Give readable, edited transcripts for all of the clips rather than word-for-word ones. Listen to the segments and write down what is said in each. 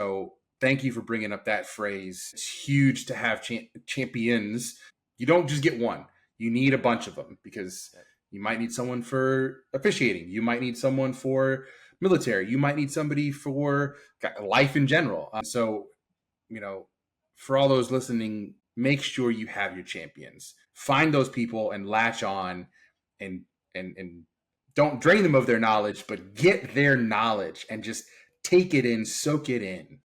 So thank you for bringing up that phrase. It's huge to have champions. You don't just get one. You need a bunch of them because you might need someone for officiating. You might need someone for military. You might need somebody for life in general. So, for all those listening, make sure you have your champions. Find those people and latch on and don't drain them of their knowledge, but get their knowledge and just take it in, soak it in.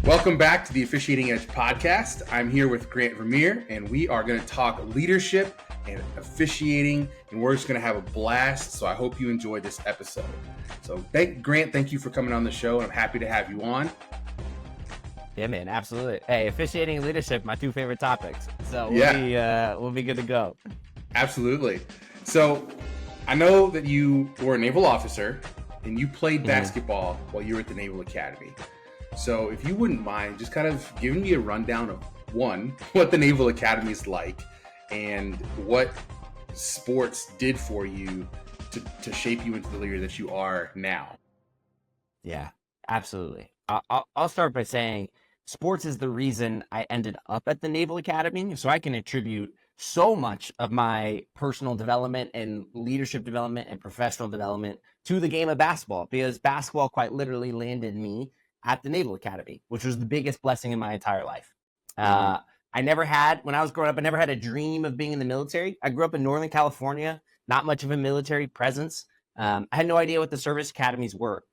Welcome back to the Officiating Edge podcast. I'm here with Grant Vermeer, and we are going to talk leadership and officiating, and we're just going to have a blast. So I hope you enjoyed this episode. So Grant, thank you for coming on the show, and I'm happy to have you on. Yeah, man, absolutely. Hey, officiating and leadership, my two favorite topics. So we'll be good to go. Absolutely. So I know that you were a naval officer, and you played basketball while you were at the Naval Academy. So if you wouldn't mind just kind of giving me a rundown of, one, what the Naval Academy is like and what sports did for you to shape you into the leader that you are now. Yeah, absolutely. I'll start by saying sports is the reason I ended up at the Naval Academy. So I can attribute so much of my personal development and leadership development and professional development to the game of basketball, because basketball quite literally landed me at the Naval Academy, which was the biggest blessing in my entire life. When I was growing up, I never had a dream of being in the military. I grew up in Northern California, not much of a military presence. I had no idea what the service academies were.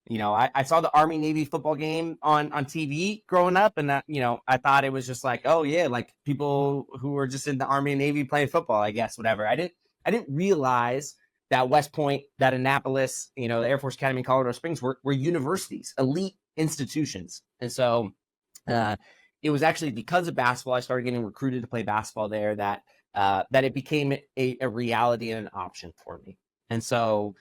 I saw the Army Navy football game on TV growing up, and I thought it was just like, oh yeah, like people who were just in the Army and Navy playing football, I guess, whatever. I didn't realize that West Point, that Annapolis, the Air Force Academy in Colorado Springs were universities, elite institutions. And so it was actually because of basketball, I started getting recruited to play basketball there, that it became a reality and an option for me. And so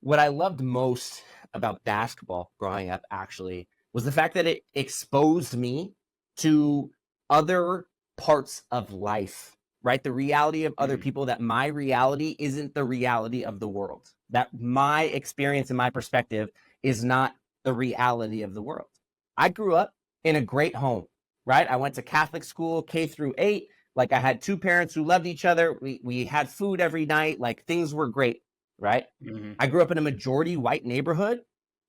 what I loved most about basketball growing up actually was the fact that it exposed me to other parts of life, right? The reality of other people, that my reality isn't the reality of the world, that my experience and my perspective is not the reality of the world. I grew up in a great home, right? I went to Catholic school, K-8. Like, I had two parents who loved each other. We had food every night. Like, things were great, right? Mm-hmm. I grew up in a majority white neighborhood.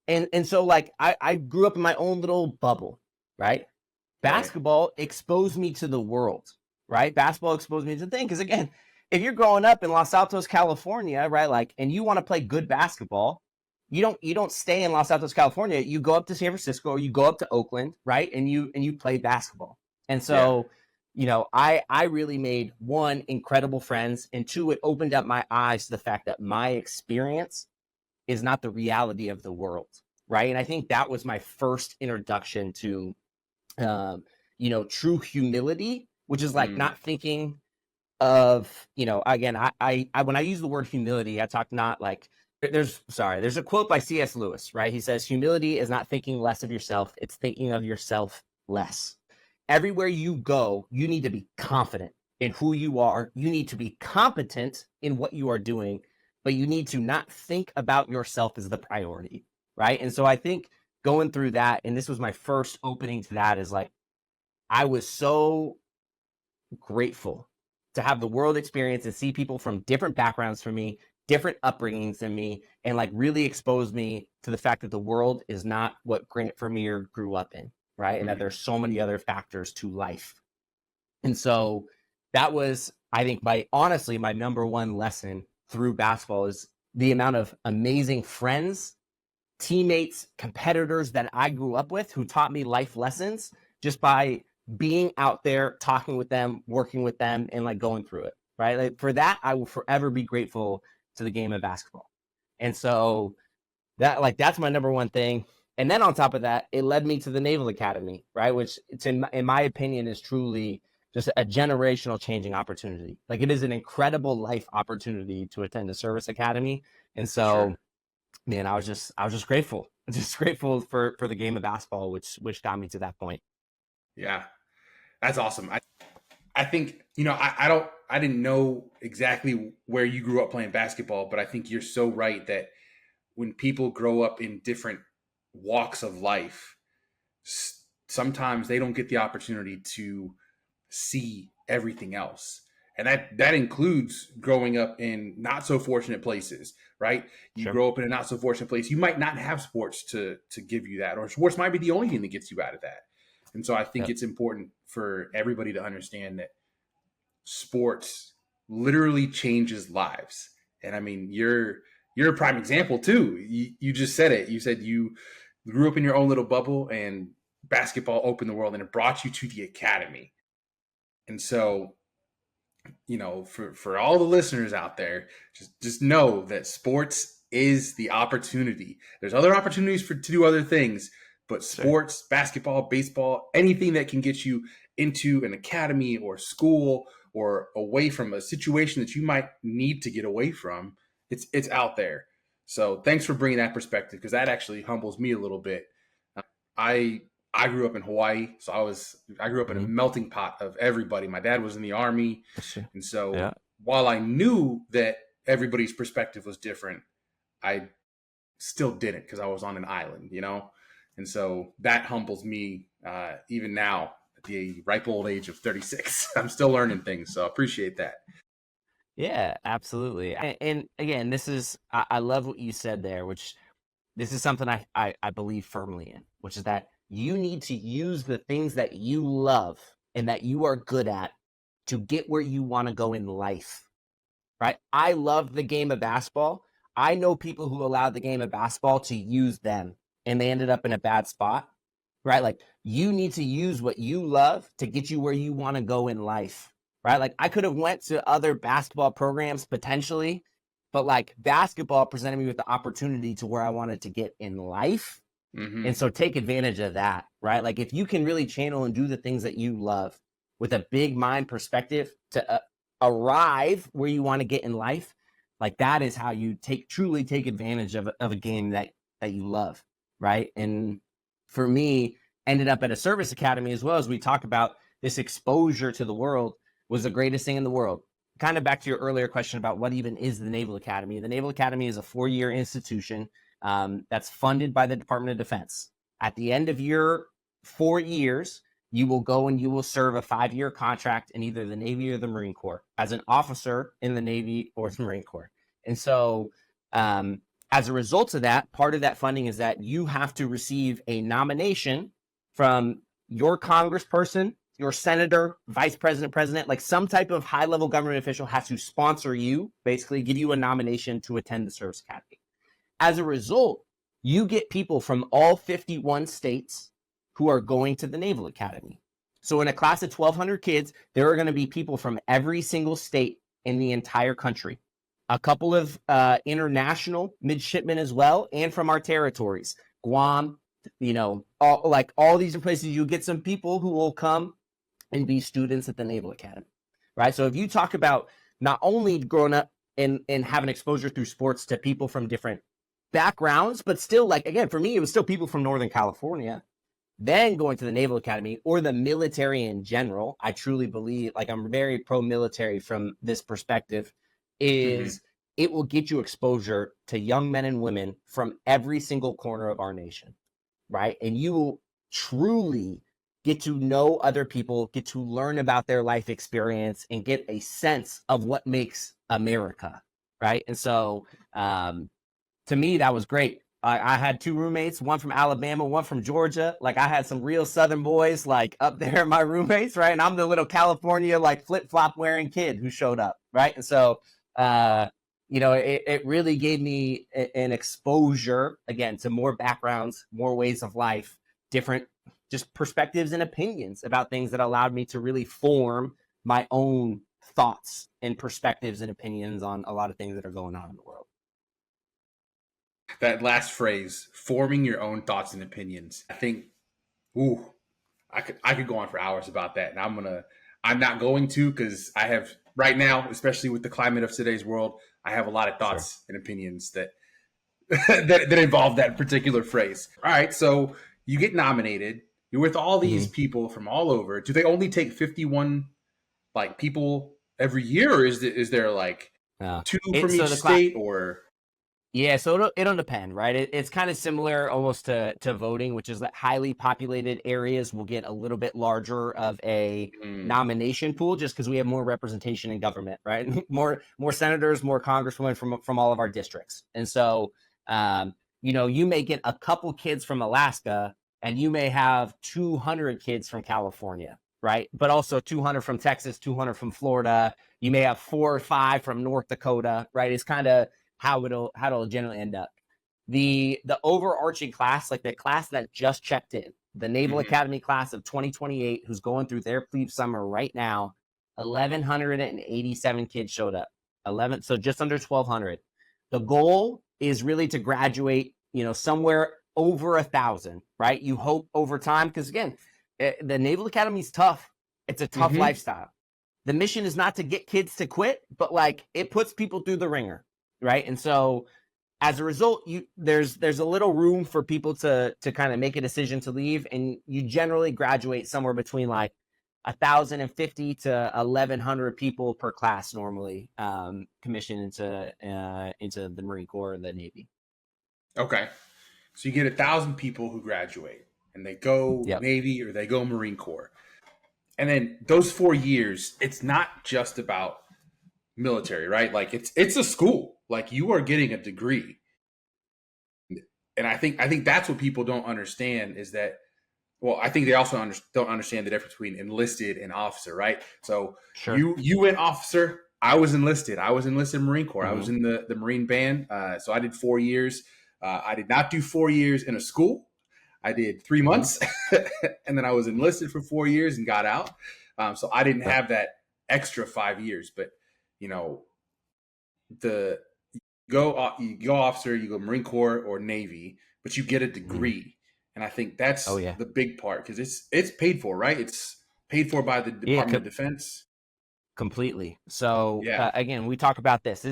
And so like I grew up in my own little bubble, right? Basketball exposed me to the world, right? Basketball exposed me to the thing. Because again, if you're growing up in Los Altos, California, right, like, and you want to play good basketball, you don't stay in Los Altos, California. You go up to San Francisco or you go up to Oakland, right? And you play basketball. And so, I really made, one, incredible friends, and two, it opened up my eyes to the fact that my experience is not the reality of the world, right? And I think that was my first introduction to, true humility, which is like not thinking of, again, I when I use the word humility, I talk not like, there's a quote by C.S. Lewis, right? He says, humility is not thinking less of yourself, it's thinking of yourself less. Everywhere you go, you need to be confident in who you are. You need to be competent in what you are doing, but you need to not think about yourself as the priority, right? And so I think going through that, and this was my first opening to that, is like, I was so grateful to have the world experience and see people from different backgrounds from me, different upbringings than me, and like really expose me to the fact that the world is not what Grant Vermeer grew up in, right? And that there's so many other factors to life. And so that was, I think, my number one lesson through basketball is the amount of amazing friends, teammates, competitors that I grew up with who taught me life lessons just by being out there, talking with them, working with them, and like going through it, right? Like, for that, I will forever be grateful to the game of basketball. And so that's my number one thing. And then on top of that, it led me to the Naval Academy, right? Which it's in my opinion is truly just a generational changing opportunity. Like, it is an incredible life opportunity to attend a service academy. And so, man, I was just grateful, for the game of basketball, which got me to that point. Yeah, that's awesome. I think, I didn't know exactly where you grew up playing basketball, but I think you're so right that when people grow up in different walks of life, sometimes they don't get the opportunity to see everything else. And that includes growing up in not so fortunate places, right? You Sure. grow up in a not so fortunate place, you might not have sports to give you that, or sports might be the only thing that gets you out of that. And so I think Yep. it's important for everybody to understand that sports literally changes lives. And I mean, you're a prime example too. You just said it. You said you grew up in your own little bubble, and basketball opened the world, and it brought you to the academy. And so, for all the listeners out there, just know that sports is the opportunity. There's other opportunities to do other things, but Sure. sports, basketball, baseball, anything that can get you into an academy or school or away from a situation that you might need to get away from, it's out there. So thanks for bringing that perspective, because that actually humbles me a little bit. I I grew up in Hawaii, so I grew up in a Hmm. melting pot of everybody. My dad was in the army, Sure. and so Yeah. while I knew that everybody's perspective was different, I still didn't, because I was on an island. And so that humbles me, even now at the ripe old age of 36. I'm still learning things, so I appreciate that. Yeah, absolutely. And again, I love what you said there, which this is something I believe firmly in, which is that you need to use the things that you love and that you are good at to get where you want to go in life, right? I love the game of basketball. I know people who allowed the game of basketball to use them and they ended up in a bad spot, right? Like you need to use what you love to get you where you want to go in life, right? Like I could have went to other basketball programs potentially, but like basketball presented me with the opportunity to where I wanted to get in life. And Hmm. so take advantage of that, right? Like if you can really channel and do the things that you love with a big mind perspective to arrive where you want to get in life, like that is how you truly take advantage of a game that you love, right? And for me, ended up at a service academy as well, as we talk about this exposure to the world was the greatest thing in the world. Kind of back to your earlier question about what even is the Naval Academy. The Naval Academy is a 4-year institution that's funded by the Department of Defense. At the end of your 4 years, you will go and you will serve a 5-year contract in either the Navy or the Marine Corps as an officer in the Navy or the Marine Corps. And so, as a result of that, part of that funding is that you have to receive a nomination from your congressperson, your senator, vice president, president, like some type of high level government official has to sponsor you, basically give you a nomination to attend the service academy. As a result, you get people from all 51 states who are going to the Naval Academy. So in a class of 1,200 kids, there are going to be people from every single state in the entire country. A couple of international midshipmen as well, and from our territories, Guam, all these places. You get some people who will come and be students at the Naval Academy, right? So if you talk about not only growing up and having exposure through sports to people from different backgrounds, but still, like, again, for me, it was still people from Northern California. Then going to the Naval Academy or the military in general, I truly believe, like, I'm very pro military from this perspective, Hmm. is it will get you exposure to young men and women from every single corner of our nation, right? And you will truly get to know other people, get to learn about their life experience, and get a sense of what makes America, right? And so, to me, that was great. I had two roommates, one from Alabama, one from Georgia. Like I had some real Southern boys like up there, my roommates, right? And I'm the little California like flip flop wearing kid who showed up, right? And so, uh, it really gave me an exposure again to more backgrounds, more ways of life, different just perspectives and opinions about things that allowed me to really form my own thoughts and perspectives and opinions on a lot of things that are going on in the world. That last phrase, forming your own thoughts and opinions. I think, ooh, I could go on for hours about that, and I'm not going to, because I have right now, especially with the climate of today's world, I have a lot of Sure. thoughts and opinions that that involve that particular phrase. All right, so you get nominated. You're with all these Mm-hmm. people from all over. Do they only take 51 like people every year, or is there like two from So each the state, or? Yeah, so it'll depend, right? It's kind of similar almost to voting, which is that highly populated areas will get a little bit larger of a nomination pool just because we have more representation in government, right? more senators, more congresswomen from all of our districts. And so, you may get a couple kids from Alaska and you may have 200 kids from California, right? But also 200 from Texas, 200 from Florida. You may have 4 or 5 from North Dakota, right? It's kind of how it'll generally end up. The overarching class, like the class that just checked in, the Naval Academy class of 2028, who's going through their plebe summer right now, 1,187 kids showed up. So just under 1,200. The goal is really to graduate, somewhere over 1,000, right? You hope over time, because again, the Naval Academy is tough. It's a tough lifestyle. The mission is not to get kids to quit, but like it puts people through the ringer, right? And so as a result, there's a little room for people to kind of make a decision to leave, and you generally graduate somewhere between like 1,050 to 1,100 people per class normally commissioned into the Marine Corps or the Navy. Okay, so you get 1,000 people who graduate, and they go Yep. Navy or they go Marine Corps, and then those 4 years, it's not just about military, right? Like it's a school. Like you are getting a degree, and I think that's what people don't understand is that. Well, I think they also don't understand the difference between enlisted and officer, right? So Sure. you went officer. I was enlisted. I was enlisted Marine Corps. I was in the Marine band. So I did 4 years. I did not do 4 years in a school. I did 3 months, and then I was enlisted for 4 years and got out. So I didn't have that extra 5 years. But the you go officer, you go Marine Corps or Navy, but you get a degree. And I think that's the big part because it's paid for, right? It's paid for by the Department of Defense. Completely. So again, we talk about this.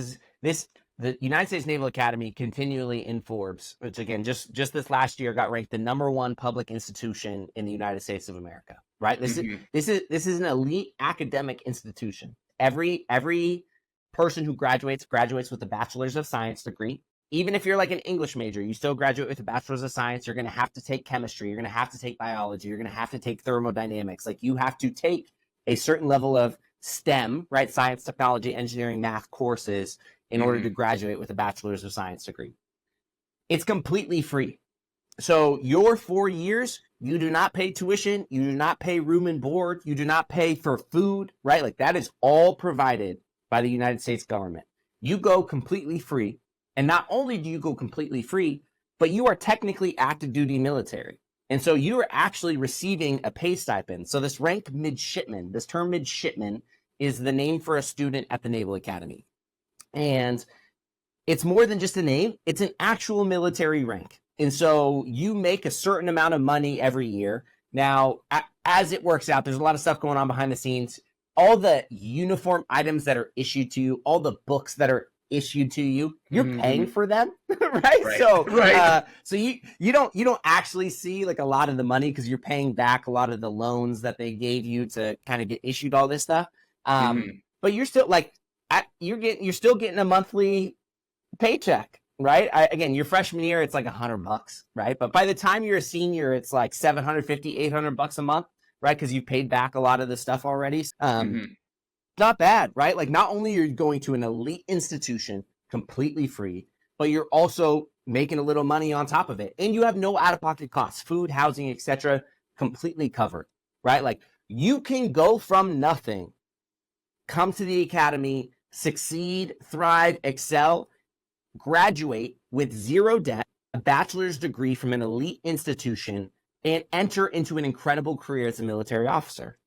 The United States Naval Academy continually in Forbes, which again, just this last year got ranked the #1 public institution in the United States of America. Right. This is an elite academic institution. Every person who graduates with a Bachelor's of Science degree. Even if you're like an English major, you still graduate with a Bachelor's of Science. You're going to have to take chemistry. You're going to have to take biology. You're going to have to take thermodynamics. Like you have to take a certain level of STEM, right? Science, technology, engineering, math courses in order to graduate with a Bachelor's of Science degree. It's completely free. So your 4 years, you do not pay tuition. You do not pay room and board. You do not pay for food, right? Like that is all provided by the United States government. You go completely free. And not only do you go completely free, but you are technically active duty military. And so you are actually receiving a pay stipend. So this rank midshipman, this term midshipman is the name for a student at the Naval Academy. And it's more than just a name. It's an actual military rank. And so you make a certain amount of money every year. Now, as it works out, there's a lot of stuff going on behind the scenes. All the uniform items that are issued to you, all the books that are issued to you, you're paying for them, right? So you don't actually see like a lot of the money because you're paying back a lot of the loans that they gave you to kind of get issued all this stuff. But you're still like you're still getting a monthly paycheck, right? Again, your freshman year it's like $100, right? But by the time you're a senior, it's like $750, $800 a month, right? Because you've paid back a lot of the stuff already. Not bad, right? Like not only are you going to an elite institution completely free, but you're also making a little money on top of it. And you have no out-of-pocket costs, food, housing, etc., completely covered, right? Like you can go from nothing, come to the academy, succeed, thrive, excel, graduate with zero debt, a bachelor's degree from an elite institution, and enter into an incredible career as a military officer,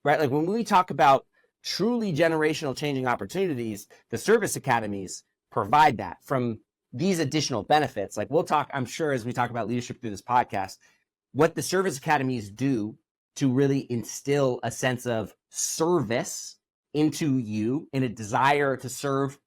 right? Like when we talk about truly generational changing opportunities, the service academies provide that from these additional benefits. Like we'll talk, I'm sure, as we talk about leadership through this podcast, what the service academies do to really instill a sense of service into you and a desire to serve,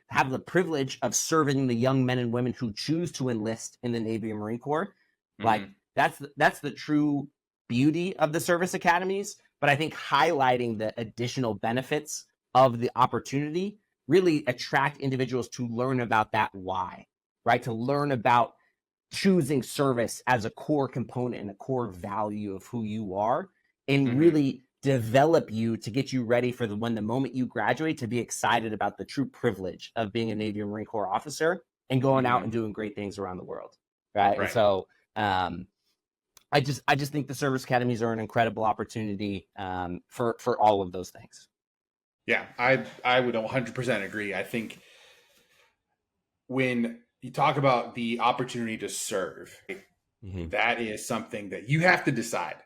have the privilege of serving the young men and women who choose to enlist in the Navy and Marine Corps. Like that's the true beauty of the service academies. but I think highlighting the additional benefits of the opportunity really attract individuals to learn about that why, right? To learn about choosing service as a core component and a core value of who you are, and really develop you to get you ready for when the moment you graduate, to be excited about the true privilege of being a Navy and Marine Corps officer and going out and doing great things around the world, right? And so I just think the service academies are an incredible opportunity for all of those things. Yeah, I would 100% agree. I think when you talk about the opportunity to serve, that is something that you have to decide,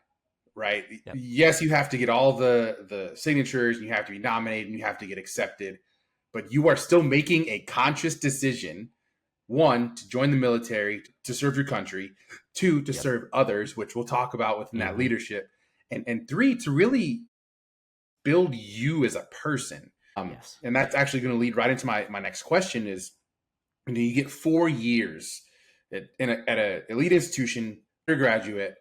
right? Yep. Yes, you have to get all the signatures, and you have to be nominated, and you have to get accepted, but you are still making a conscious decision, one, to join the military, to serve your country, two, to serve others, which we'll talk about within that leadership, and three, to really build you as a person. And that's actually going to lead right into my next question is, you get 4 years at an elite institution, undergraduate,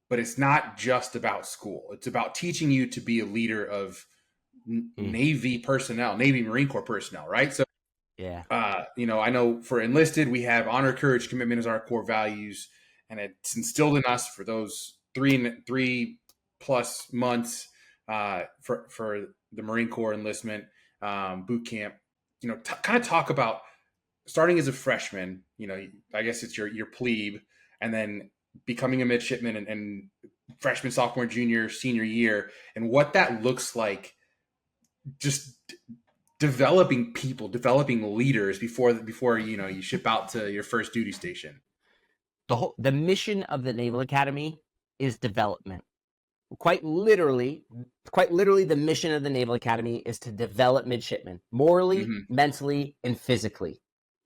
but it's not just about school. It's about teaching you to be a leader of Navy personnel, Navy Marine Corps personnel, right? So, I know for enlisted, we have honor, courage, commitment as our core values, and it's instilled in us for those 3+ months for the Marine Corps enlistment boot camp. Kind of talk about starting as a freshman, I guess it's your plebe, and then becoming a midshipman and freshman, sophomore, junior, senior year, and what that looks like, just developing people, developing leaders before you ship out to your first duty station. The mission of the Naval Academy is development. Quite literally, the mission of the Naval Academy is to develop midshipmen morally, mentally, and physically.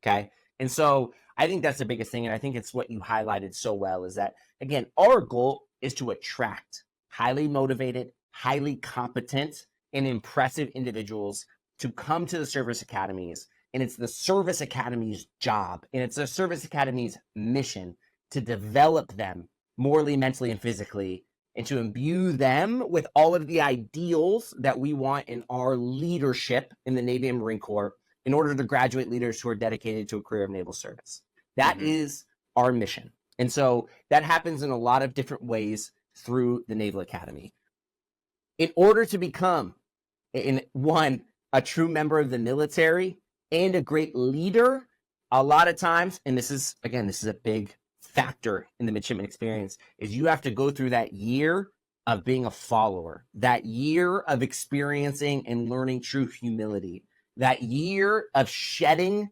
Okay. And so I think that's the biggest thing. And I think it's what you highlighted so well, is that, again, our goal is to attract highly motivated, highly competent, and impressive individuals to come to the service academies. And it's the service academy's job, and it's the service academy's mission to develop them morally, mentally, and physically, and to imbue them with all of the ideals that we want in our leadership in the Navy and Marine Corps, in order to graduate leaders who are dedicated to a career of naval service. That is our mission. And so that happens in a lot of different ways through the Naval Academy. In order to become, a true member of the military and a great leader, a lot of times, and this is a big factor in the midshipman experience, is you have to go through that year of being a follower, that year of experiencing and learning true humility, that year of shedding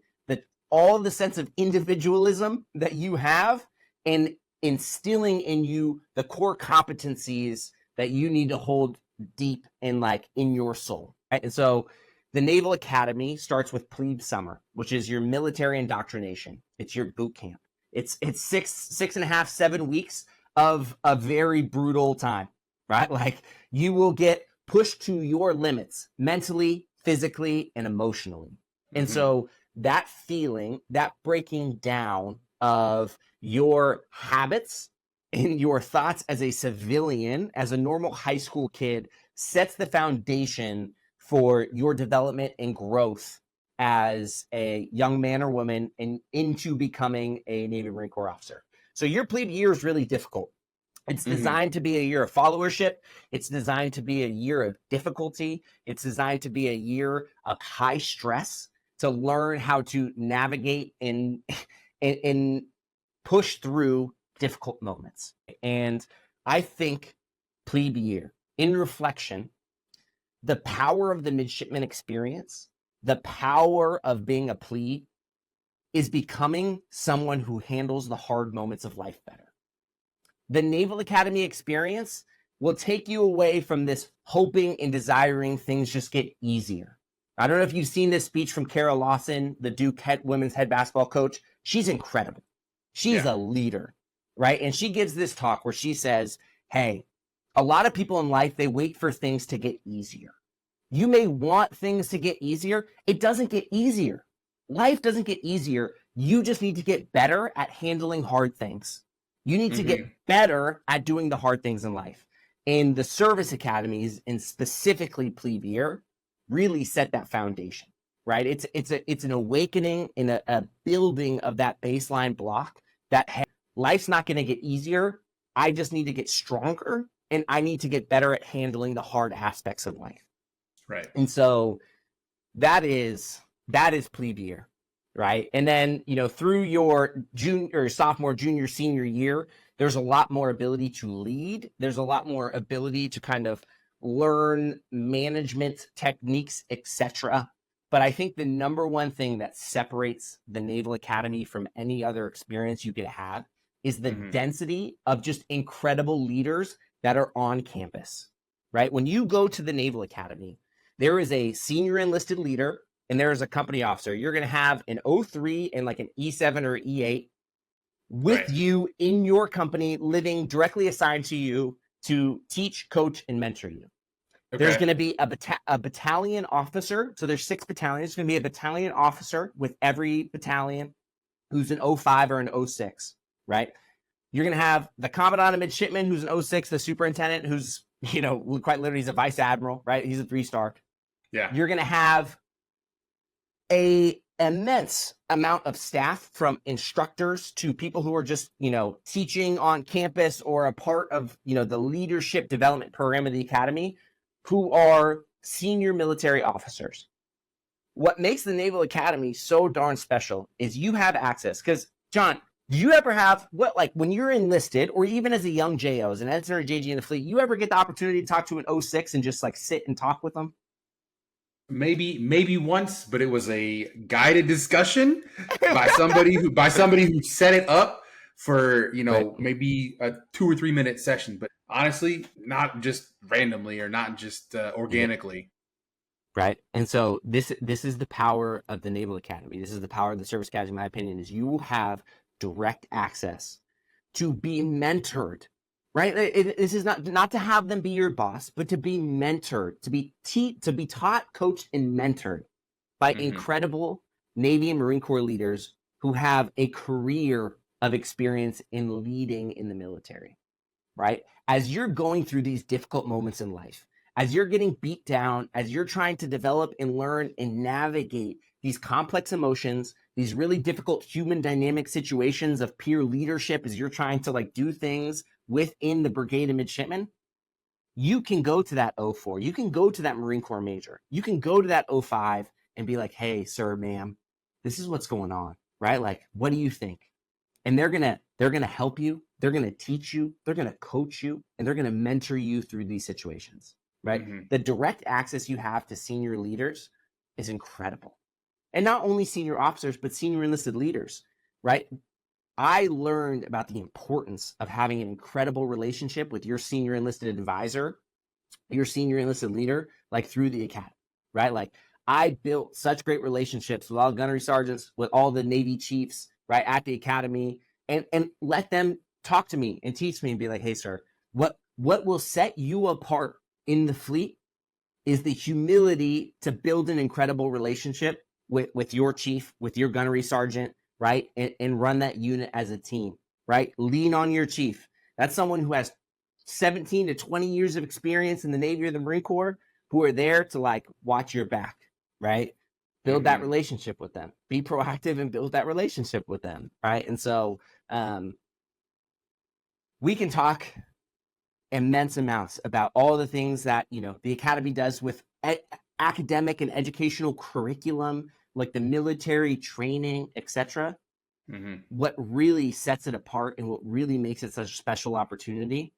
all the sense of individualism that you have, and instilling in you the core competencies that you need to hold deep in your soul. Right? And so the Naval Academy starts with plebe summer, which is your military indoctrination. It's your boot camp. It's 6.5, 7 weeks of a very brutal time, right? You will get pushed to your limits mentally, physically, and emotionally. And so that feeling, that breaking down of your habits and your thoughts as a civilian, as a normal high school kid, sets the foundation for your development and growth as a young man or woman and into becoming a Navy Marine Corps officer. So your plebe year is really difficult. It's designed to be a year of followership. It's designed to be a year of difficulty. It's designed to be a year of high stress, to learn how to navigate and push through difficult moments. And I think plebe year, in reflection, the power of the midshipman experience, the power of being a plebe, is becoming someone who handles the hard moments of life better. The Naval Academy experience will take you away from this hoping and desiring things just get easier. I don't know if you've seen this speech from Kara Lawson, the Duke women's head basketball coach. She's incredible. She's a leader, right? And she gives this talk where she says, hey, a lot of people in life, they wait for things to get easier. You may want things to get easier. It doesn't get easier. Life doesn't get easier. You just need to get better at handling hard things. You need to get better at doing the hard things in life. And the service academies, and specifically Plebe really set that foundation, right? It's an awakening and a building of that baseline block that, hey, life's not going to get easier. I just need to get stronger, and I need to get better at handling the hard aspects of life. Right. And so that is Plebe, right? And then, through your junior, sophomore, junior, senior year, there's a lot more ability to lead. There's a lot more ability to kind of learn management techniques, etc. But I think the number one thing that separates the Naval Academy from any other experience you could have is the density of just incredible leaders that are on campus, right? When you go to the Naval Academy, there is a senior enlisted leader and there is a company officer. You're going to have an O3 and like an E7 or E8 with you in your company, living directly assigned to you to teach, coach, and mentor you. Okay. There's going to be a battalion officer. So there's 6 battalions. There's going to be a battalion officer with every battalion who's an O5 or an 06, right? You're going to have the commandant and midshipman who's an 06, the superintendent who's, quite literally he's a vice admiral, right? He's a 3-star. Yeah. You're going to have a immense amount of staff, from instructors to people who are just, teaching on campus or a part of, the leadership development program of the academy, who are senior military officers. What makes the Naval Academy so darn special is you have access. Because, John, do you ever have when you're enlisted, or even as a young JO, as an ensign or JG in the fleet, you ever get the opportunity to talk to an 06 and just sit and talk with them? Maybe once, but it was a guided discussion by somebody who set it up for, maybe a 2 or 3 minute session, but honestly, not just randomly or not just organically. Right. And so this is the power of the Naval Academy. This is the power of the Service Academy, in my opinion, is you will have direct access to be mentored. Right. This is not to have them be your boss, but to be mentored, to be taught, coached, and mentored by incredible Navy and Marine Corps leaders who have a career of experience in leading in the military. Right. As you're going through these difficult moments in life, as you're getting beat down, as you're trying to develop and learn and navigate these complex emotions, these really difficult human dynamic situations of peer leadership, as you're trying to do things within the brigade of midshipmen, you can go to that 04, you can go to that Marine Corps major, you can go to that 05 and be like, hey, sir, ma'am, this is what's going on, right? What do you think? And they're gonna help you, they're gonna teach you, they're gonna coach you, and they're gonna mentor you through these situations, right? The direct access you have to senior leaders is incredible. And not only senior officers, but senior enlisted leaders, right? I learned about the importance of having an incredible relationship with your senior enlisted advisor, your senior enlisted leader, through the academy, right? I built such great relationships with all gunnery sergeants, with all the Navy chiefs, right, at the academy, and let them talk to me and teach me and be like, hey, sir, what will set you apart in the fleet is the humility to build an incredible relationship with your chief, with your gunnery sergeant, right? And run that unit as a team, right? Lean on your chief. That's someone who has 17 to 20 years of experience in the Navy or the Marine Corps, who are there to watch your back, right? Build that relationship with them. Be proactive and build that relationship with them, right? And so we can talk immense amounts about all the things that, the academy does with academic and educational curriculum, like the military training, etc. What really sets it apart and what really makes it such a special opportunity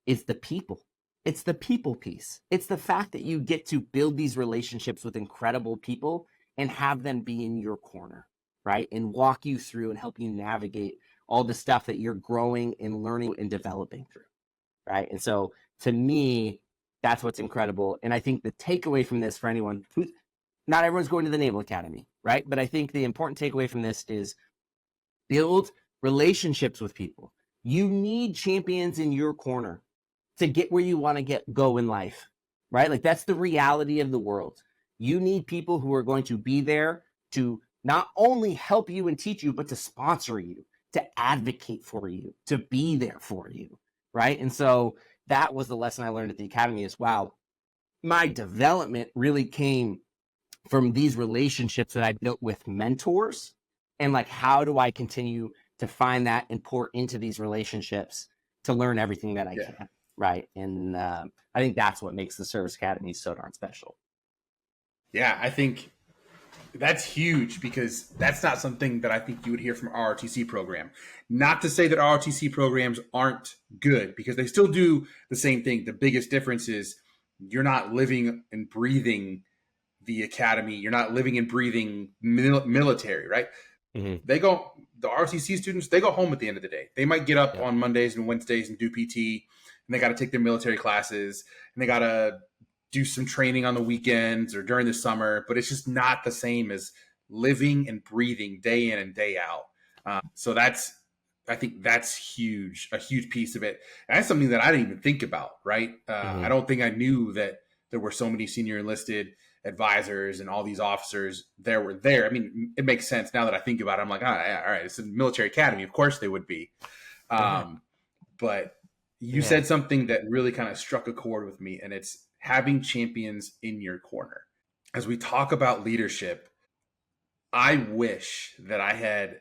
is the people. It's the people piece. It's the fact that you get to build these relationships with incredible people and have them be in your corner, right? And walk you through and help you navigate all the stuff that you're growing and learning and developing through, right? And so to me, that's what's incredible. And I think the takeaway from this for anyone who's, not everyone's going to the Naval Academy, right? But I think the important takeaway from this is build relationships with people. You need champions in your corner to get where you want to go in life, right? That's the reality of the world. You need people who are going to be there to not only help you and teach you, but to sponsor you, to advocate for you, to be there for you, right? And so that was the lesson I learned at the academy is, wow, my development really came from these relationships that I built with mentors. And like, how do I continue to find that and pour into these relationships to learn everything that I Yeah. can? Right. And I think that's what makes the service academy so darn special. Yeah, I think that's huge because that's not something that I think you would hear from ROTC program. Not to say that ROTC programs aren't good, because they still do the same thing. The biggest difference is you're not living and breathing the academy. You're not living and breathing military, right? Mm-hmm. The ROTC students, they go home at the end of the day. They might get up Yep. on Mondays and Wednesdays and do PT, and they got to take their military classes, and they got to do some training on the weekends or during the summer, but it's just not the same as living and breathing day in and day out. So I think that's huge, a huge piece of it. And that's something that I didn't even think about, right? Mm-hmm. I don't think I knew that there were so many senior enlisted advisors and all these officers were there. I mean, it makes sense now that I think about it. I'm like, all right, it's a military academy. Of course they would be. Yeah. But you said something that really kind of struck a chord with me, and it's having champions in your corner. As we talk about leadership, I don't wish that I had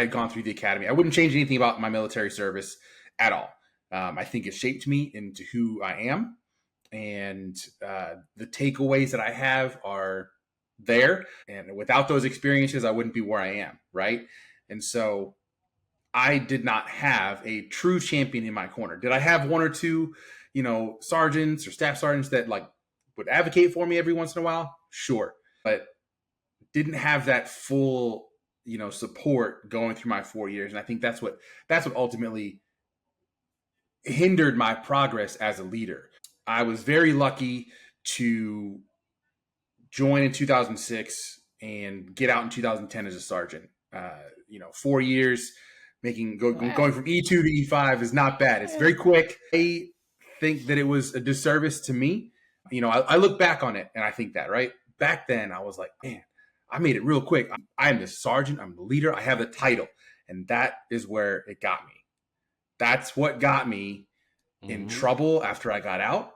gone through the academy. I wouldn't change anything about my military service at all. I think it shaped me into who I am. And the takeaways that I have are there. And without those experiences, I wouldn't be where I am. Right. And so I did not have a true champion in my corner. Did I have one or two, sergeants or staff sergeants that like would advocate for me every once in a while? Sure. But didn't have that full, support going through my 4 years. And I think that's what ultimately hindered my progress as a leader. I was very lucky to join in 2006 and get out in 2010 as a sergeant. 4 years going from E2 to E5 is not bad. It's very quick. I think that it was a disservice to me. I look back on it and I think that, right? Back then I was like, man, I made it real quick. I'm the sergeant. I'm the leader. I have the title. And that is where it got me. That's what got me in trouble after I got out.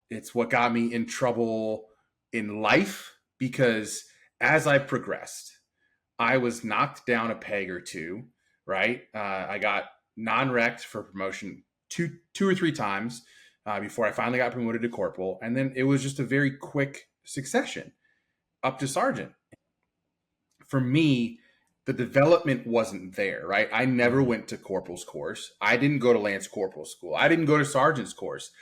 It's what got me in trouble in life, because as I progressed, I was knocked down a peg or two, right? I got non-rec'd for promotion two or three times before I finally got promoted to corporal. And then it was just a very quick succession up to sergeant. For me, the development wasn't there, right? I never went to corporal's course. I didn't go to Lance Corporal school. I didn't go to sergeant's course,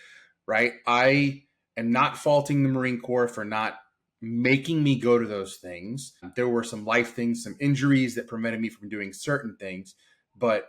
right? I am not faulting the Marine Corps for not making me go to those things. There were some life things, some injuries that prevented me from doing certain things, but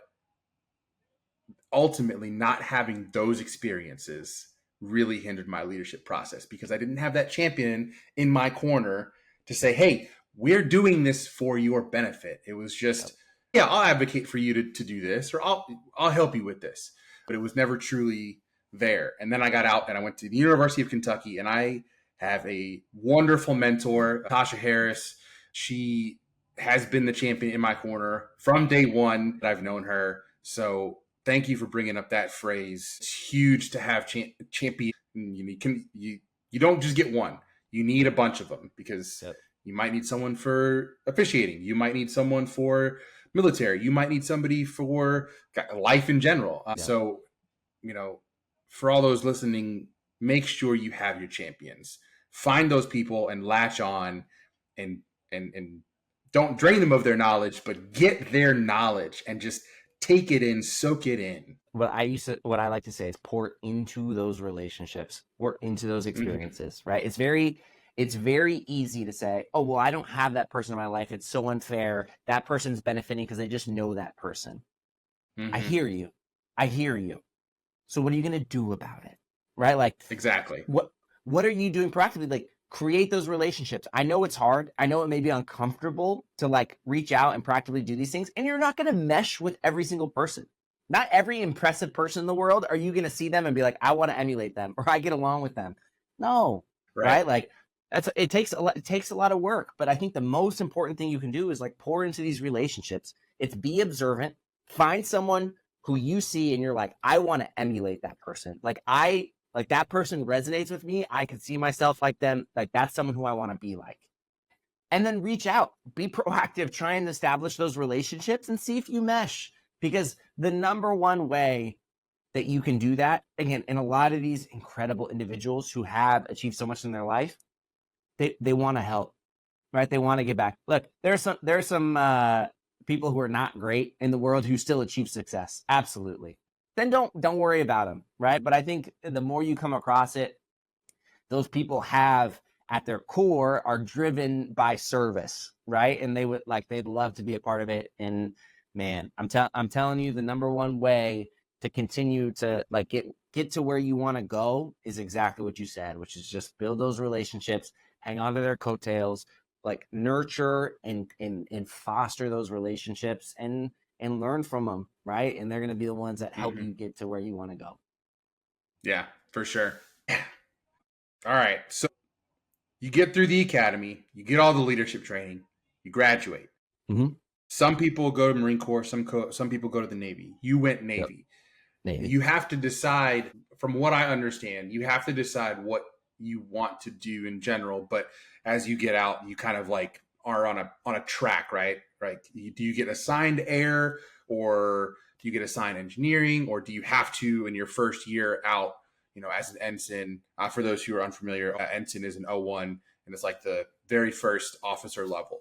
ultimately not having those experiences really hindered my leadership process, because I didn't have that champion in my corner to say, hey, we're doing this for your benefit. It was just, yeah, I'll advocate for you to do this, or I'll help you with this. But it was never truly there. And then I got out and I went to the University of Kentucky, and I have a wonderful mentor, Tasha Harris. She has been the champion in my corner from day one that I've known her. So thank you for bringing up that phrase. It's huge to have champion. You don't just get one. You need a bunch of them, because you might need someone for officiating. You might need someone for military. You might need somebody for life in general. So, for all those listening, make sure you have your champions. Find those people and latch on, and don't drain them of their knowledge, but get their knowledge and just take it in, soak it in. What I like to say is pour into those relationships, pour into those experiences, right? It's very easy to say, oh, well, I don't have that person in my life. It's so unfair. That person's benefiting because they just know that person. I hear you. So what are you going to do about it? Right? Like, exactly. What are you doing proactively? Like, create those relationships. I know it's hard. I know it may be uncomfortable to like reach out and practically do these things. And you're not going to mesh with every single person. Not every impressive person in the world are you going to see them and be like, I want to emulate them, or I get along with them. No, right? Like, it takes a lot of work. But I think the most important thing you can do is like pour into these relationships. It's be observant, find someone who you see and you're like, I want to emulate that person. Like that person resonates with me. I can see myself like them. Like that's someone who I want to be like. And then reach out, be proactive, try and establish those relationships and see if you mesh. Because the number one way that you can do that, again, in a lot of these incredible individuals who have achieved so much in their life, they want to help, right? They want to get back. Look, there's some people who are not great in the world who still achieve success. Absolutely. Then don't worry about them, right? But I think the more you come across it, those people have at their core are driven by service, right? And they'd love to be a part of it. And man, I'm telling you, the number one way to continue to like get to where you want to go is exactly what you said, which is just build those relationships, hang on to their coattails, like nurture and foster those relationships and learn from them, right? And they're going to be the ones that help you get to where you want to go. Yeah, for sure. All right. So you get through the academy, you get all the leadership training, you graduate. Mm-hmm. Some people go to Marine Corps, some people go to the Navy. You went Yep. Navy. Navy. You have to decide, from what I understand, you have to decide what you want to do in general. But as you get out, you kind of like are on a track, right? Right? Do you get assigned air, or do you get assigned engineering, or do you have to in your first year out? As an ensign. For those who are unfamiliar, ensign is an O1, and it's like the very first officer level.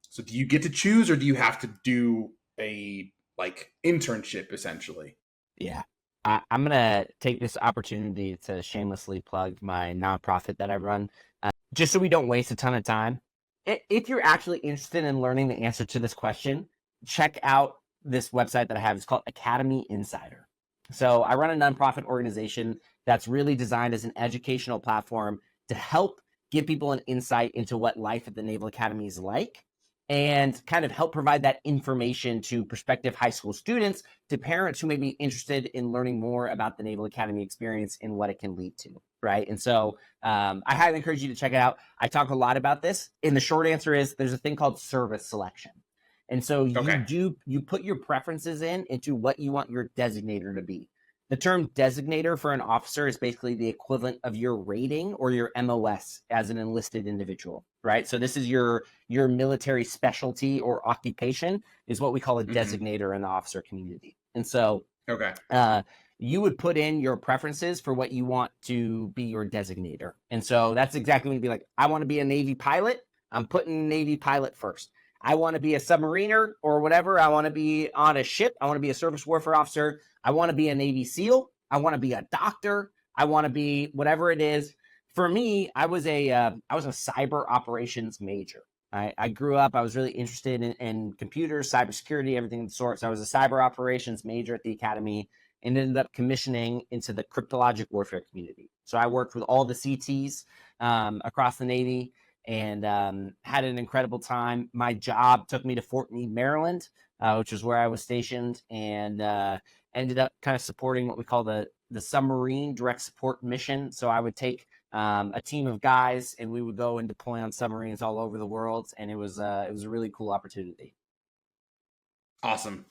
So do you get to choose, or do you have to do a like internship essentially? Yeah. I'm going to take this opportunity to shamelessly plug my nonprofit that I run, just so we don't waste a ton of time. If you're actually interested in learning the answer to this question, check out this website that I have. It's called Academy Insider. So I run a nonprofit organization that's really designed as an educational platform to help give people an insight into what life at the Naval Academy is like, and kind of help provide that information to prospective high school students, to parents who may be interested in learning more about the Naval Academy experience and what it can lead to, right? And so I highly encourage you to check it out. I talk a lot about this, and the short answer is there's a thing called service selection. And so Okay. you put your preferences into what you want your designator to be. The term designator for an officer is basically the equivalent of your rating or your MOS as an enlisted individual, right? So this is your military specialty or occupation, is what we call a designator in the officer community. And so Okay. you would put in your preferences for what you want to be your designator. And so that's exactly when you'd be like, I want to be a Navy pilot. I'm putting Navy pilot first. I want to be a submariner or whatever. I want to be on a ship. I want to be a surface warfare officer. I want to be a Navy SEAL. I want to be a doctor. I want to be whatever it is. For me, I was a cyber operations major. I grew up. I was really interested in computers, cybersecurity, everything of the sort. So I was a cyber operations major at the academy, and ended up commissioning into the cryptologic warfare community. So I worked with all the CTs across the Navy, and had an incredible time. My job took me to Fort Meade, Maryland, which is where I was stationed, and ended up kind of supporting what we call the submarine direct support mission. So I would take a team of guys, and we would go and deploy on submarines all over the world, and it was a really cool opportunity. Awesome.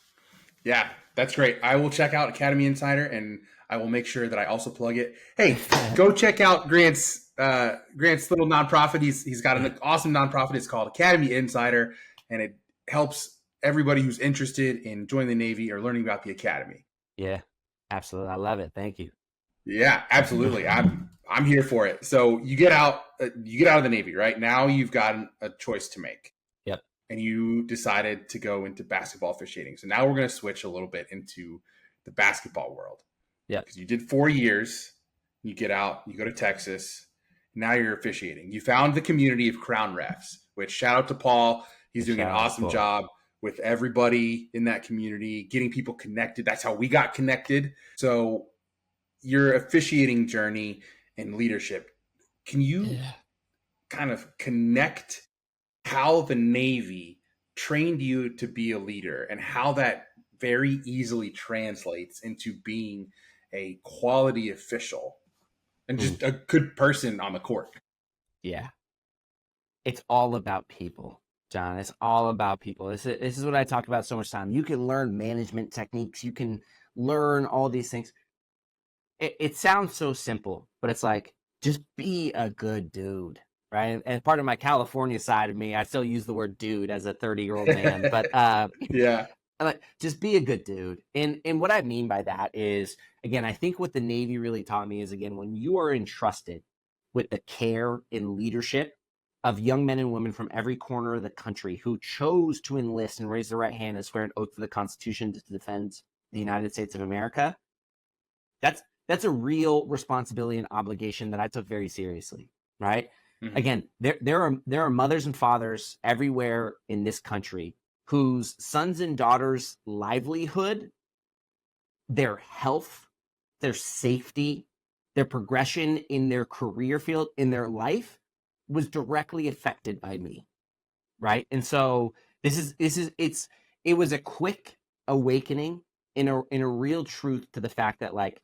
Yeah, that's great. I will check out Academy Insider, and I will make sure that I also plug it. Hey, go check out Grant's little nonprofit. He's got an awesome nonprofit. It's called Academy Insider, and it helps everybody who's interested in joining the Navy or learning about the Academy. Yeah, absolutely. I love it. Thank you. Yeah, absolutely. I'm here for it. So you get out of the Navy, right? Now you've got a choice to make. Yep. And you decided to go into basketball officiating. So now we're going to switch a little bit into the basketball world. Yeah. Because you did 4 years, you get out, you go to Texas, now you're officiating. You found the community of Crown Refs, which shout out to Paul. He's doing an awesome job with everybody in that community, getting people connected. That's how we got connected. So your officiating journey and leadership, can you kind of connect how the Navy trained you to be a leader and how that very easily translates into being a quality official and just a good person on the court? Yeah. It's all about people, John. It's all about people. This is what I talk about so much time. You can learn management techniques. You can learn all these things. It sounds so simple, but it's like, just be a good dude, right? And part of my California side of me, I still use the word dude as a 30-year-old man, but Yeah. like, just be a good dude. And what I mean by that is, again, I think what the Navy really taught me is, again, when you are entrusted with the care and leadership of young men and women from every corner of the country who chose to enlist and raise their right hand and swear an oath to the Constitution to defend the United States of America, that's a real responsibility and obligation that I took very seriously, right? Mm-hmm. Again, there are mothers and fathers everywhere in this country whose sons and daughters' livelihood, their health, their safety, their progression in their career field, in their life, was directly affected by me, right? And so it was a quick awakening in a real truth to the fact that, like,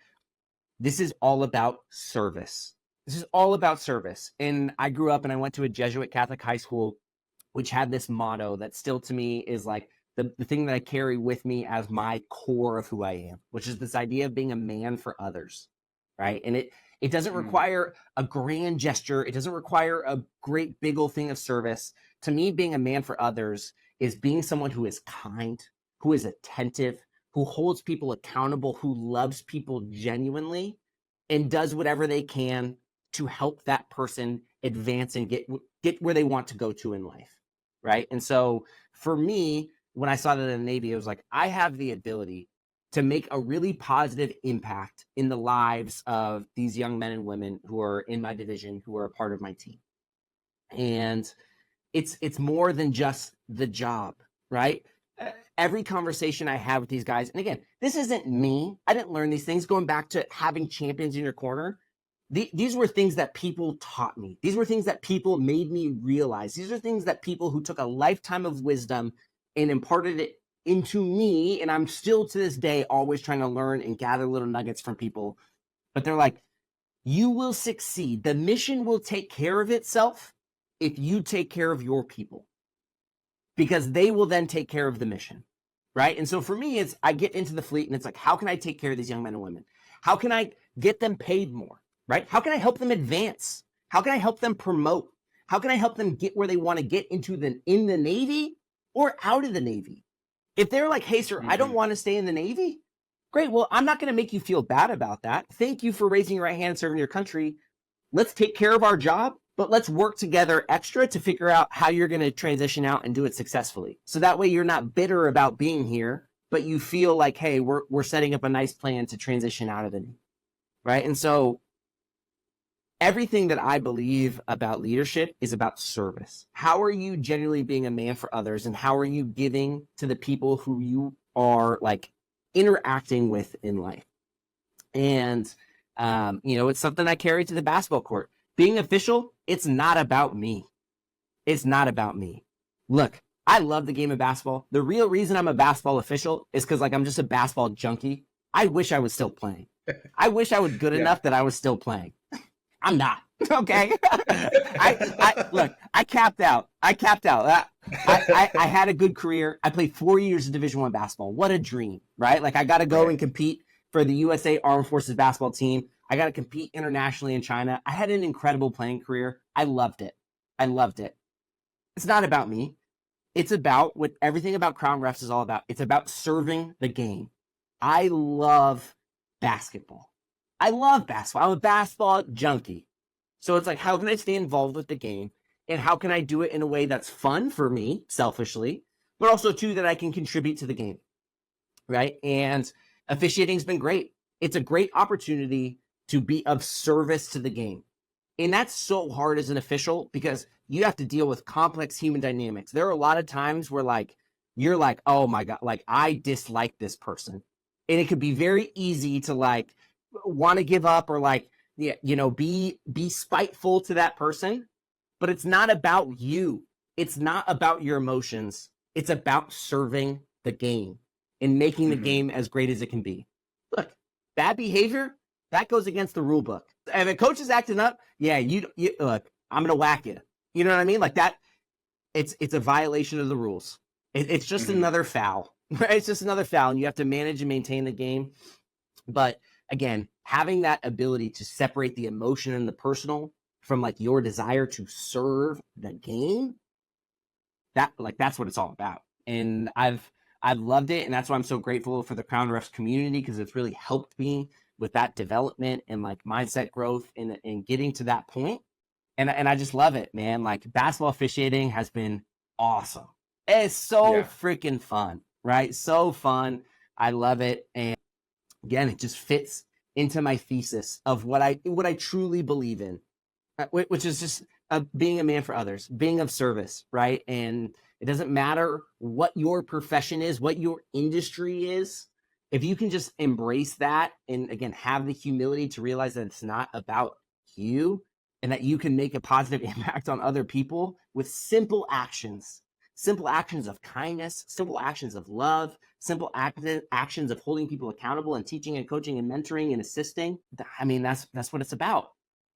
this is all about service. This is all about service. And I grew up and I went to a Jesuit Catholic high school, which had this motto that still to me is like the thing that I carry with me as my core of who I am, which is this idea of being a man for others, right? And it doesn't require a grand gesture. It doesn't require a great big old thing of service. To me, being a man for others is being someone who is kind, who is attentive, who holds people accountable, who loves people genuinely, and does whatever they can to help that person advance and get where they want to go to in life, right? And so for me, when I saw that in the Navy, it was like, I have the ability to make a really positive impact in the lives of these young men and women who are in my division, who are a part of my team. And it's more than just the job, right? Every conversation I have with these guys, and again, this isn't me. I didn't learn these things. Going back to having champions in your corner, these were things that people taught me. These were things that people made me realize. These are things that people who took a lifetime of wisdom and imparted it into me, and I'm still to this day always trying to learn and gather little nuggets from people. But they're like, you will succeed. The mission will take care of itself if you take care of your people, because they will then take care of the mission, right? And so for me, it's, I get into the fleet and it's like, how can I take care of these young men and women? How can I get them paid more, right? How can I help them advance? How can I help them promote? How can I help them get where they want to get in the Navy or out of the Navy? If they're like, hey, sir, I don't want to stay in the Navy, great. Well, I'm not going to make you feel bad about that. Thank you for raising your right hand and serving your country. Let's take care of our job, but let's work together extra to figure out how you're going to transition out and do it successfully. So that way you're not bitter about being here, but you feel like, hey, we're setting up a nice plan to transition out of the Navy, right? And so everything that I believe about leadership is about service. How are you genuinely being a man for others, and how are you giving to the people who you are like interacting with in life? And it's something I carry to the basketball court. Being official, it's not about me. It's not about me. Look, I love the game of basketball. The real reason I'm a basketball official is because, like, I'm just a basketball junkie. I wish I was still playing. I wish I was good enough that I was still playing. I'm not. Okay. I capped out. I had a good career. I played 4 years of Division I basketball. What a dream, right? Like, I got to go and compete for the USA Armed Forces basketball team. I got to compete internationally in China. I had an incredible playing career. I loved it. It's not about me. It's about what everything about Crown Refs is all about. It's about serving the game. I love basketball. I'm a basketball junkie. So it's like, how can I stay involved with the game? And how can I do it in a way that's fun for me, selfishly, but also, too, that I can contribute to the game, right? And officiating's been great. It's a great opportunity to be of service to the game. And that's so hard as an official, because you have to deal with complex human dynamics. There are a lot of times where, like, you're like, oh my God, like, I dislike this person. And it could be very easy to, like, want to give up or, like, be spiteful to that person. But it's not about you. It's not about your emotions. It's about serving the game and making the game as great as it can be. Look, bad behavior, that goes against the rule book. If a coach is acting up, yeah, you look, I'm going to whack you. You know what I mean? Like that, it's a violation of the rules. It's just another foul. It's just another foul, and you have to manage and maintain the game. But again, having that ability to separate the emotion and the personal from like your desire to serve the game, that's what it's all about. And I've loved it, and that's why I'm so grateful for the Crown Refs community, because it's really helped me with that development and like mindset growth and getting to that point. And I just love it, man. Like basketball officiating has been awesome. It's so freaking fun, right? So fun. I love it. And again, it just fits into my thesis of what I truly believe in, which is just being a man for others, being of service, right? And it doesn't matter what your profession is, what your industry is. If you can just embrace that and again have the humility to realize that it's not about you and that you can make a positive impact on other people with simple actions of kindness, simple actions of love, simple actions of holding people accountable and teaching and coaching and mentoring and assisting. I mean, that's what it's about.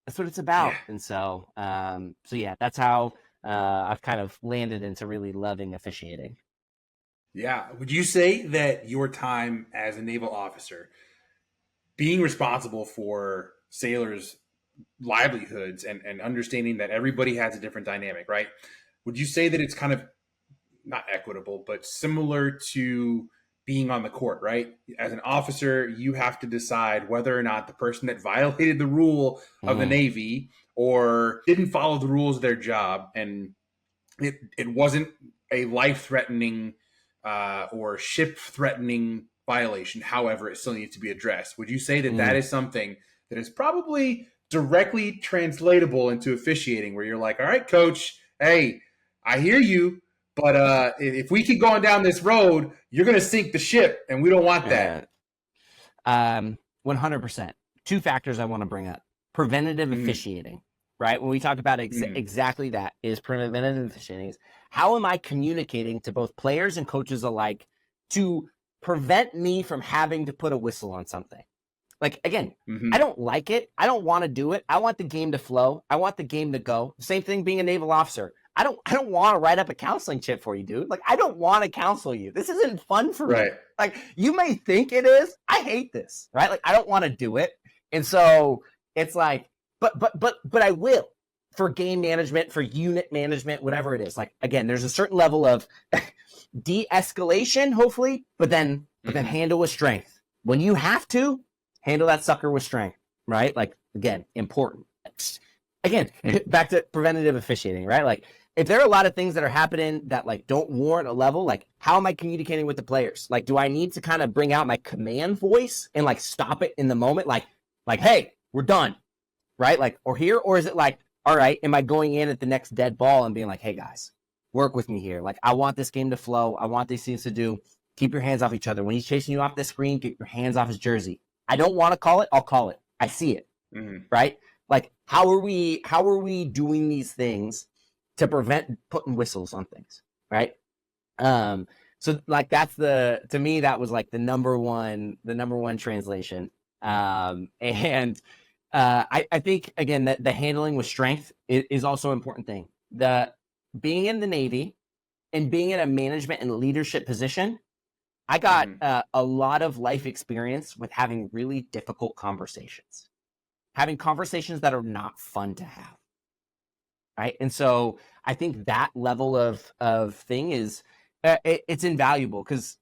That's what it's about. Yeah. And so, yeah, that's how I've kind of landed into really loving officiating. Yeah. Would you say that your time as a naval officer, being responsible for sailors' livelihoods and understanding that everybody has a different dynamic, right? Would you say that it's kind of not equitable, but similar to being on the court, right? As an officer, you have to decide whether or not the person that violated the rule of the Navy or didn't follow the rules of their job, and it wasn't a life-threatening or ship-threatening violation. However, it still needs to be addressed. Would you say that that is something that is probably directly translatable into officiating, where you're like, all right, coach, hey, I hear you, but if we keep going down this road, you're going to sink the ship, and we don't want that. 100%. Two factors I want to bring up. Preventative officiating, right? When we talk about exactly that is preventative officiating. How am I communicating to both players and coaches alike to prevent me from having to put a whistle on something? Like, again, I don't like it. I don't want to do it. I want the game to flow. I want the game to go. Same thing being a naval officer. I don't want to write up a counseling chit for you, dude. Like, I don't want to counsel you. This isn't fun for me. Like, you may think it is. I hate this, right? Like, I don't want to do it. And so it's like, but I will, for game management, for unit management, whatever it is. Like, again, there's a certain level of de-escalation, hopefully, but then handle with strength. When you have to, handle that sucker with strength, right? Like, again, important. Again, back to preventative officiating, right? Like, if there are a lot of things that are happening that like don't warrant a level, like how am I communicating with the players? Like, do I need to kind of bring out my command voice and like stop it in the moment? Like, hey, we're done, right? Like, or here, or is it like, all right, am I going in at the next dead ball and being like, hey guys, work with me here. Like, I want this game to flow. I want these things to do. Keep your hands off each other. When he's chasing you off the screen, get your hands off his jersey. I don't want to call it. I'll call it. I see it. Right? Like, how are we doing these things to prevent putting whistles on things? Right? So like to me, that was like the number one translation. And I think again that the handling with strength is also an important thing. The being in the Navy and being in a management and leadership position, I got a lot of life experience with having really difficult conversations, having conversations that are not fun to have. Right. And so I think that level of thing is it's invaluable because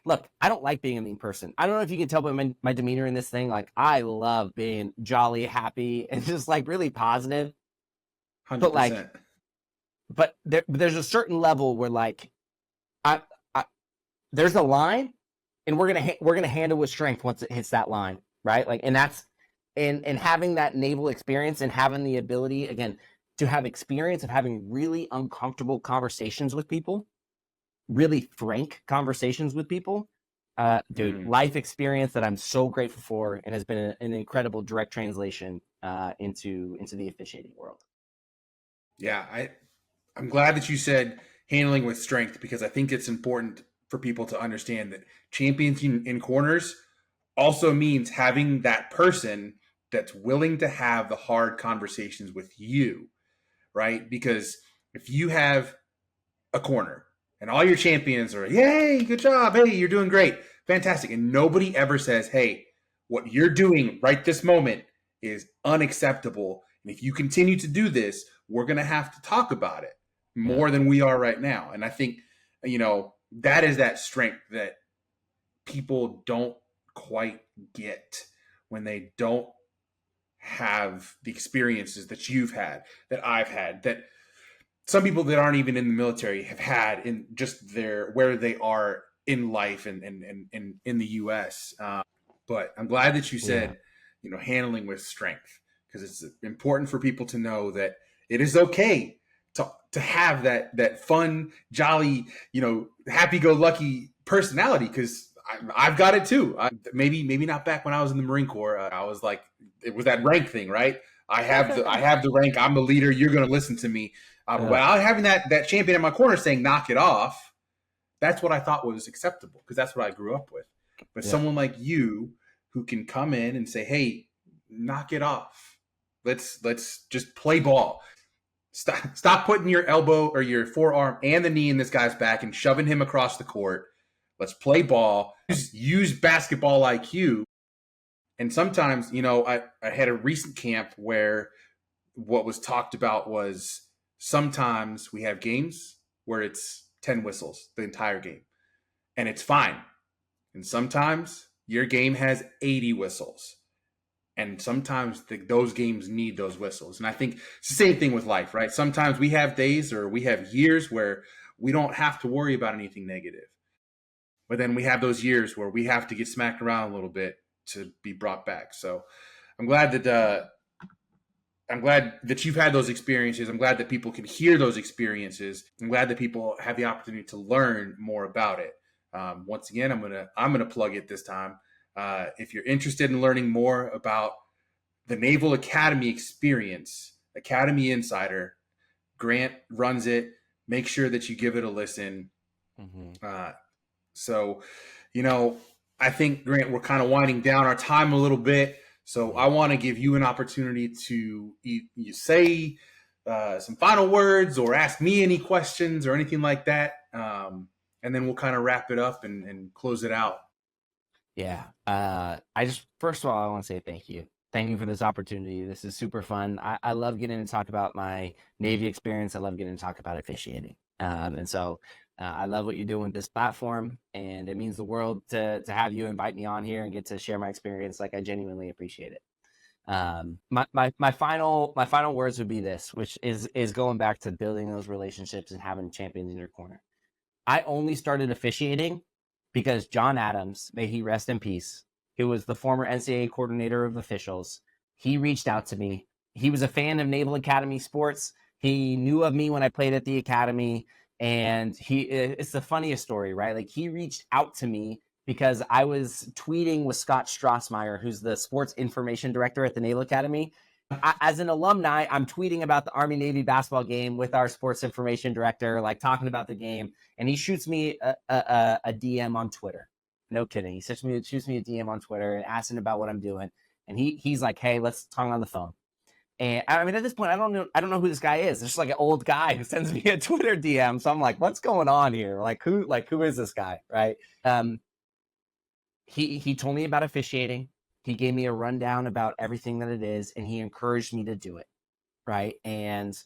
look, I don't like being a mean person. I don't know if you can tell by my demeanor in this thing. Like, I love being jolly, happy, and just like really positive. 100%. But like, there's a certain level where like, there's a line, and we're gonna handle with strength once it hits that line, right? Like, and that's and having that naval experience and having the ability again to have experience of having really uncomfortable conversations with people, really frank conversations with people, dude, life experience that I'm so grateful for and has been an incredible direct translation into the officiating world. Yeah, I'm glad that you said handling with strength, because I think it's important for people to understand that championing in corners also means having that person that's willing to have the hard conversations with you, right? Because if you have a corner And all your champions are, yay, good job. Hey, you're doing great. Fantastic. And nobody ever says, hey, what you're doing right this moment is unacceptable. And if you continue to do this, we're going to have to talk about it Yeah. more than we are right now. And I think, that is that strength that people don't quite get when they don't have the experiences that you've had, that I've had, that some people that aren't even in the military have had in just their where they are in life and in the U.S. But I'm glad that you Yeah. said, handling with strength, because it's important for people to know that it is okay to have that fun, jolly, happy-go-lucky personality, because I've got it too. Maybe not back when I was in the Marine Corps. I was like, it was that rank thing, right? I have the rank. I'm the leader. You're going to listen to me. But without having that champion in my corner saying knock it off, that's what I thought was acceptable, because that's what I grew up with. But Yeah. someone like you who can come in and say, hey, knock it off. Let's just play ball. Stop putting your elbow or your forearm and the knee in this guy's back and shoving him across the court. Let's play ball. Use basketball IQ. And sometimes, I had a recent camp where what was talked about was sometimes we have games where it's 10 whistles the entire game, and it's fine. And sometimes your game has 80 whistles. And sometimes those games need those whistles. And I think it's the same thing with life, right? Sometimes we have days or we have years where we don't have to worry about anything negative. But then we have those years where we have to get smacked around a little bit to be brought back. So I'm glad that you've had those experiences. I'm glad that people can hear those experiences. I'm glad that people have the opportunity to learn more about it. Once again, I'm gonna plug it this time. If you're interested in learning more about the Naval Academy experience, Academy Insider, Grant runs it. Make sure that you give it a listen. Mm-hmm. So, I think, Grant, we're kind of winding down our time a little bit. So I want to give you an opportunity to you say some final words or ask me any questions or anything like that. And then we'll kind of wrap it up and close it out. Yeah. First of all, I want to say thank you. Thank you for this opportunity. This is super fun. I love getting to talk about my Navy experience. I love getting to talk about officiating. And so I love what you're doing with this platform, and it means the world to have you invite me on here and get to share my experience. Like, I genuinely appreciate it. My final words would be this, which is going back to building those relationships and having champions in your corner. I only started officiating because John Adams, may he rest in peace, who was the former NCAA coordinator of officials, he reached out to me. He was a fan of Naval Academy sports. He knew of me when I played at the academy, and it's the funniest story, right? Like, he reached out to me because I was tweeting with Scott Strassmeyer, who's the sports information director at the Naval Academy. As an alumni, I'm tweeting about the Army Navy basketball game with our sports information director, like talking about the game, and he shoots me a DM on Twitter. No kidding. He shoots me a DM on Twitter and asking about what I'm doing, and he's like, "Hey, let's talk on the phone." And I mean, at this point, I don't know who this guy is. It's just like an old guy who sends me a Twitter DM. So I'm like, "What's going on here? Who is this guy?" Right? He told me about officiating. He gave me a rundown about everything that it is, and he encouraged me to do it. Right. And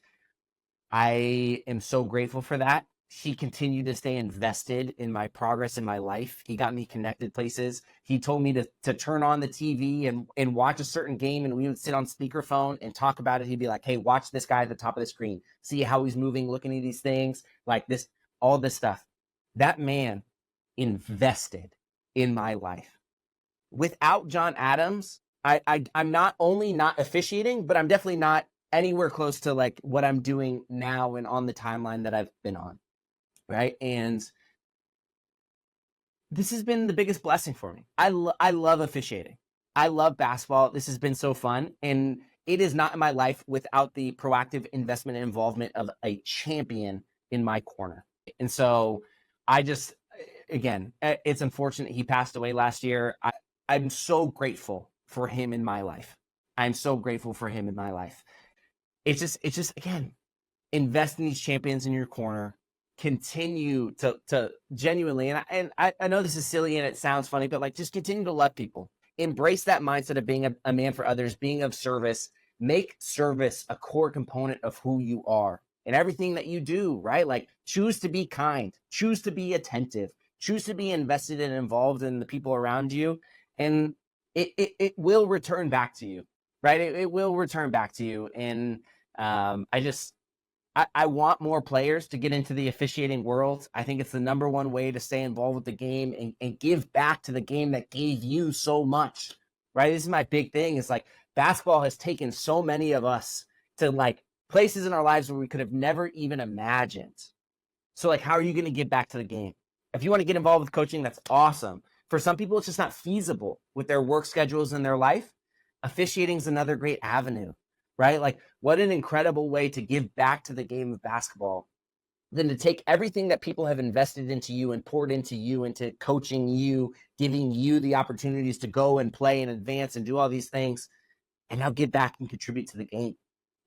I am so grateful for that. He continued to stay invested in my progress in my life. He got me connected places. He told me to turn on the TV and watch a certain game, and we would sit on speakerphone and talk about it. He'd be like, "Hey, watch this guy at the top of the screen. See how he's moving, looking at these things, like this, all this stuff." That man invested in my life. Without John Adams, I'm not only not officiating, but I'm definitely not anywhere close to like what I'm doing now and on the timeline that I've been on. Right. And this has been the biggest blessing for me. I love officiating. I love basketball. This has been so fun. And it is not in my life without the proactive investment and involvement of a champion in my corner. And so again, it's unfortunate he passed away last year. I'm so grateful for him in my life. I'm so grateful for him in my life. It's just again, invest in these champions in your corner. continue to genuinely, and I know this is silly and it sounds funny, but like just continue to love people. Embrace that mindset of being a man for others, being of service. Make service a core component of who you are and everything that you do, right? Like choose to be kind, choose to be attentive, choose to be invested and involved in the people around you. And it will return back to you, right? It will return back to you. And I want more players to get into the officiating world. I think it's the number one way to stay involved with the game and give back to the game that gave you so much, right? This is my big thing. It's like basketball has taken so many of us to like places in our lives where we could have never even imagined. So like, how are you going to give back to the game? If you want to get involved with coaching, that's awesome. For some people, it's just not feasible with their work schedules and their life. Officiating is another great avenue. Right? Like, what an incredible way to give back to the game of basketball than to take everything that people have invested into you and poured into you, into coaching you, giving you the opportunities to go and play and advance and do all these things, and now give back and contribute to the game.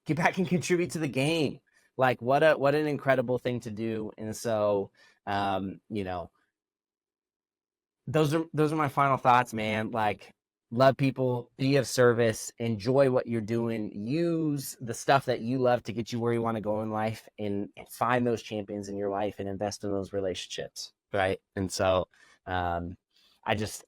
Get back and contribute to the game. Like, what an incredible thing to do. And so, you know, those are my final thoughts, man. Like, love people, be of service, enjoy what you're doing, use the stuff that you love to get you where you want to go in life, and find those champions in your life and invest in those relationships, right? And so I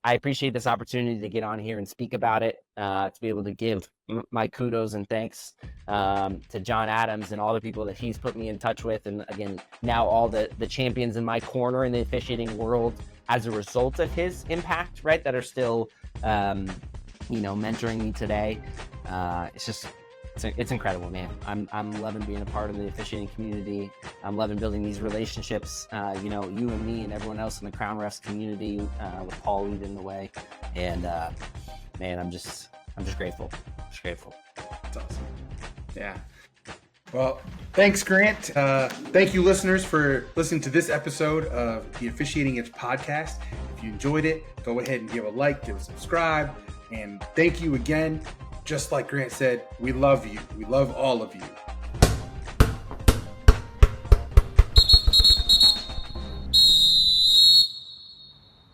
appreciate this opportunity to get on here and speak about it, to be able to give my kudos and thanks to John Adams and all the people that he's put me in touch with, and again, now all the champions in my corner in the officiating world as a result of his impact, right, that are still mentoring me today. It's incredible, man. I'm loving being a part of the officiating community. I'm loving building these relationships, you and me and everyone else in the Crown Refs community, with Paul leading the way. And man, I'm just grateful. Just grateful. That's awesome. Yeah. Well, thanks, Grant. Thank you, listeners, for listening to this episode of the Officiating Edge podcast. If you enjoyed it, go ahead and give a like, give a subscribe, and thank you again. Just like Grant said, we love you. We love all of you.